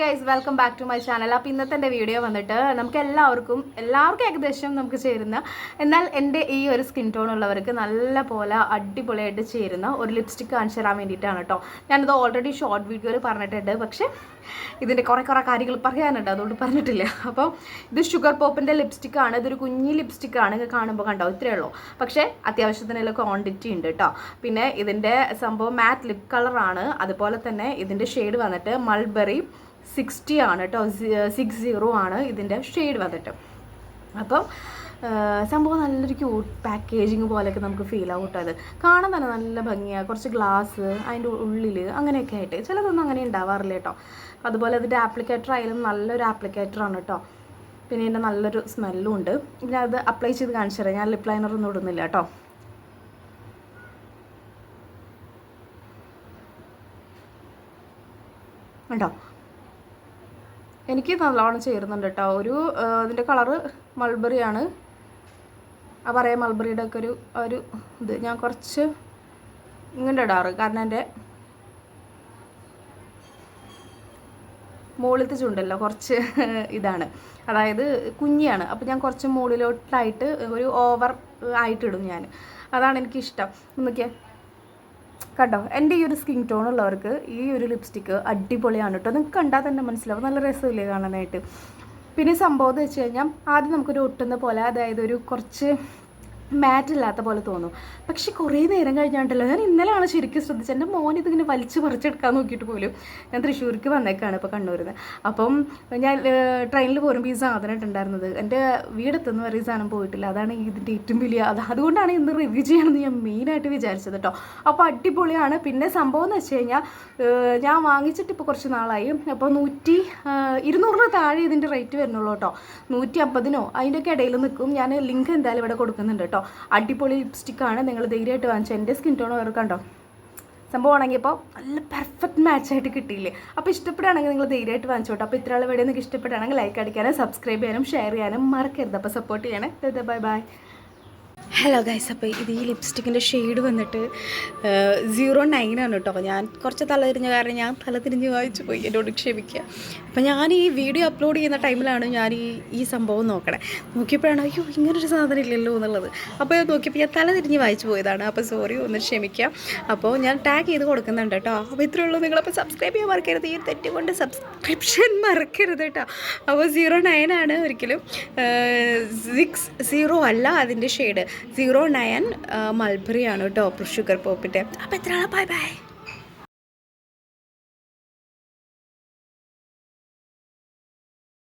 Guys, welcome back to my channel. അപ്പോൾ ഇന്നത്തെ എൻ്റെ വീഡിയോ വന്നിട്ട് നമുക്ക് എല്ലാവർക്കും ഏകദേശം നമുക്ക് ചേരുന്ന, എന്നാൽ എൻ്റെ ഈ ഒരു സ്കിൻ ടോൺ ഉള്ളവർക്ക് നല്ല പോലെ അടിപൊളിയായിട്ട് ചേരുന്ന ഒരു ലിപ്സ്റ്റിക് കാണിച്ചു തരാൻ വേണ്ടിയിട്ടാണ് കേട്ടോ. ഞാനിത് ഓൾറെഡി ഷോർട്ട് വീഡിയോയിൽ പറഞ്ഞിട്ടുണ്ട്, പക്ഷേ ഇതിൻ്റെ കുറേ കാര്യങ്ങൾ പറയാനുണ്ട്, അതുകൊണ്ട് പറഞ്ഞിട്ടില്ല. അപ്പോൾ ഇത് ഷുഗർ പോപ്പിൻ്റെ ലിപ്സ്റ്റിക്കാണ്. ഇതൊരു കുഞ്ഞി ലിപ്സ്റ്റിക്കാണ്, കാണുമ്പോൾ കണ്ടോ ഇത്രയേ ഉള്ളൂ. പക്ഷേ അത്യാവശ്യത്തിനുള്ള ക്വാണ്ടിറ്റി ഉണ്ട് കേട്ടോ. പിന്നെ ഇതിൻ്റെ സംഭവം മാറ്റ് ലിപ് കളറാണ്. അതുപോലെ തന്നെ ഇതിൻ്റെ ഷെയ്ഡ് വന്നിട്ട് മൾബറി 60 ആണ് കേട്ടോ, 60 ആണ് ഇതിൻ്റെ ഷെയ്ഡ് വന്നിട്ട്. അപ്പം സംഭവം നല്ലൊരു ക്യൂട്ട് പാക്കേജിങ് പോലെയൊക്കെ നമുക്ക് ഫീൽ ആവും കേട്ടോ. അത് കാണാൻ തന്നെ നല്ല ഭംഗിയാണ്. കുറച്ച് ഗ്ലാസ് അതിൻ്റെ ഉള്ളിൽ അങ്ങനെയൊക്കെ ആയിട്ട്, ചിലതൊന്നും അങ്ങനെ ഉണ്ടാവാറില്ല കേട്ടോ. അതുപോലെ അതിൻ്റെ ആപ്ലിക്കേറ്റർ ആയാലും നല്ലൊരു ആപ്ലിക്കേറ്ററാണ് കേട്ടോ. പിന്നെ ഇതിൻ്റെ നല്ലൊരു സ്മെല്ലും ഉണ്ട്. പിന്നെ അത് അപ്ലൈ ചെയ്ത് കാണിച്ചു തരാം. ഞാൻ ലിപ് ലൈനർ ഒന്നും ഇടുന്നില്ല കേട്ടോ. കേട്ടോ, എനിക്ക് നല്ലോണം ചേരുന്നുണ്ട് കേട്ടോ. ഇതിൻ്റെ കളറ് മൾബറിയാണ്. പറയാം, മൾബറിയുടെ ഒക്കെ ഒരു ഇത് ഞാൻ കുറച്ച് ഇങ്ങനെ ഇടാറ്, കാരണം എൻ്റെ മുകളിലത്തെ ചുണ്ടല്ലോ കുറച്ച് ഇതാണ്, അതായത് കുഞ്ഞിയാണ്. അപ്പോൾ ഞാൻ കുറച്ച് മുകളിലോട്ടായിട്ട് ഒരു ഓവർ ആയിട്ടിടും ഞാൻ. അതാണ് എനിക്കിഷ്ടം. എന്നൊക്കെ കണ്ടോ, എൻ്റെ ഈ ഒരു സ്കിൻ ടോൺ ഉള്ളവർക്ക് ഈ ഒരു ലിപ്സ്റ്റിക്ക് അടിപൊളിയാണ് കേട്ടോ. നിങ്ങൾക്ക് കണ്ടാൽ തന്നെ മനസ്സിലാവും, നല്ല രസമില്ലേ കാണാനായിട്ട്. പിന്നെ സംഭവം എന്ന് വെച്ച് കഴിഞ്ഞാൽ ആദ്യം നമുക്കൊരു ഒട്ടുന്ന പോലെ, അതായത് ഒരു കുറച്ച് മാറ്റ് ഇല്ലാത്ത പോലെ തോന്നും. പക്ഷെ കുറേ നേരം കഴിഞ്ഞാണ്ടല്ലോ, ഞാൻ ഇന്നലെയാണ് ശരിക്കും ശ്രദ്ധിച്ചത്. എൻ്റെ മോൻ ഇതിങ്ങനെ വലിച്ച് പറിച്ചെടുക്കാൻ നോക്കിയിട്ട് പോലും. ഞാൻ തൃശ്ശൂർക്ക് വന്നേക്കാണ് ഇപ്പോൾ കണ്ണൂരിൽ നിന്ന്. അപ്പം ഞാൻ ട്രെയിനിൽ പോരുമ്പോൾ ഈ സാധനം ഇട്ടുണ്ടായിരുന്നത്. എൻ്റെ വീടെത്തുന്ന വരെ ഈ സാധനം പോയിട്ടില്ല. അതാണ് ഇതിൻ്റെ ഏറ്റവും വലിയ അതുകൊണ്ടാണ് ഇന്ന് റിവ്യൂ ചെയ്യണമെന്ന് ഞാൻ മെയിനായിട്ട് വിചാരിച്ചത് കേട്ടോ. അപ്പോൾ അടിപൊളിയാണ്. പിന്നെ സംഭവം എന്ന് വെച്ച് കഴിഞ്ഞാൽ ഞാൻ വാങ്ങിച്ചിട്ട് ഇപ്പോൾ കുറച്ച് നാളായി. അപ്പോൾ 200 താഴെ ഇതിൻ്റെ റേറ്റ് വരുന്നുള്ളൂ കേട്ടോ. 150 അതിൻ്റെയൊക്കെ ഇടയിൽ നിൽക്കും. ഞാൻ ലിങ്ക് എന്തായാലും ഇവിടെ കൊടുക്കുന്നുണ്ട് കേട്ടോ. അടിപൊളി ലിപ്സ്റ്റിക്കാണ്, നിങ്ങൾ ധൈര്യമായിട്ട് വാങ്ങിച്ചു. എൻ്റെ സ്കിൻ ടോൺ വരെ കണ്ടോ സംഭവം ആണെങ്കിൽ ഇപ്പോൾ നല്ല പെർഫെക്റ്റ് മാച്ചായിട്ട് കിട്ടിയില്ലേ. അപ്പോൾ ഇഷ്ടപ്പെടുകയാണെങ്കിൽ നിങ്ങൾ ധൈര്യമായിട്ട് വാങ്ങിച്ചോട്ടോ. അപ്പോൾ ഇത്രയുള്ള വീഡിയോ നിങ്ങൾക്ക് ഇഷ്ടപ്പെടുകയാണെങ്കിൽ ലൈക്ക് അടിക്കാനും സബ്സ്ക്രൈബ് ചെയ്യാനും ഷെയർ ചെയ്യാനും മറക്കരുത്. അപ്പോൾ സപ്പോർട്ട് ചെയ്യണേ. Bye bye. ഹലോ ഗൈസ്, അപ്പോൾ ഇത് ഈ ലിപ്സ്റ്റിക്കിൻ്റെ ഷെയ്ഡ് വന്നിട്ട് 09 ആണ് കേട്ടോ. ഞാൻ കുറച്ച് തലതിരിഞ്ഞ കാരണം ഞാൻ തലതിരിഞ്ഞ് വായിച്ചു പോയി, എന്നോട് ക്ഷമിക്കുക. അപ്പോൾ ഞാൻ ഈ വീഡിയോ അപ്ലോഡ് ചെയ്യുന്ന ടൈമിലാണ് ഞാൻ ഈ സംഭവം നോക്കിയപ്പോഴാണ് അയ്യോ ഇങ്ങനൊരു സാധനം ഇല്ലല്ലോ എന്നുള്ളത്. അപ്പോൾ ഞാൻ നോക്കിയപ്പോൾ ഞാൻ തലതിരിഞ്ഞ് വായിച്ചു പോയതാണ്. അപ്പോൾ സോറി, ഒന്ന് ക്ഷമിക്കാം. അപ്പോൾ ഞാൻ ടാഗ് ചെയ്ത് കൊടുക്കുന്നുണ്ട് കേട്ടോ. അപ്പോൾ ഇത്രയേ ഉള്ളൂ. നിങ്ങളപ്പോൾ സബ്സ്ക്രൈബ് ചെയ്യാൻ മറക്കരുത്. ഈ തെറ്റുകൊണ്ട് സബ്സ്ക്രിപ്ഷൻ മറക്കരുത് കേട്ടോ. അപ്പോൾ 09 ആണ്, ഒരിക്കലും 60 അല്ല അതിൻ്റെ ഷെയ്ഡ്. 09 മൾബറി ആണ് കേട്ടോ, ഷുഗർ പോപ്പിൻ്റെ. അപ്പോൾ എത്ര ബൈ ബൈ.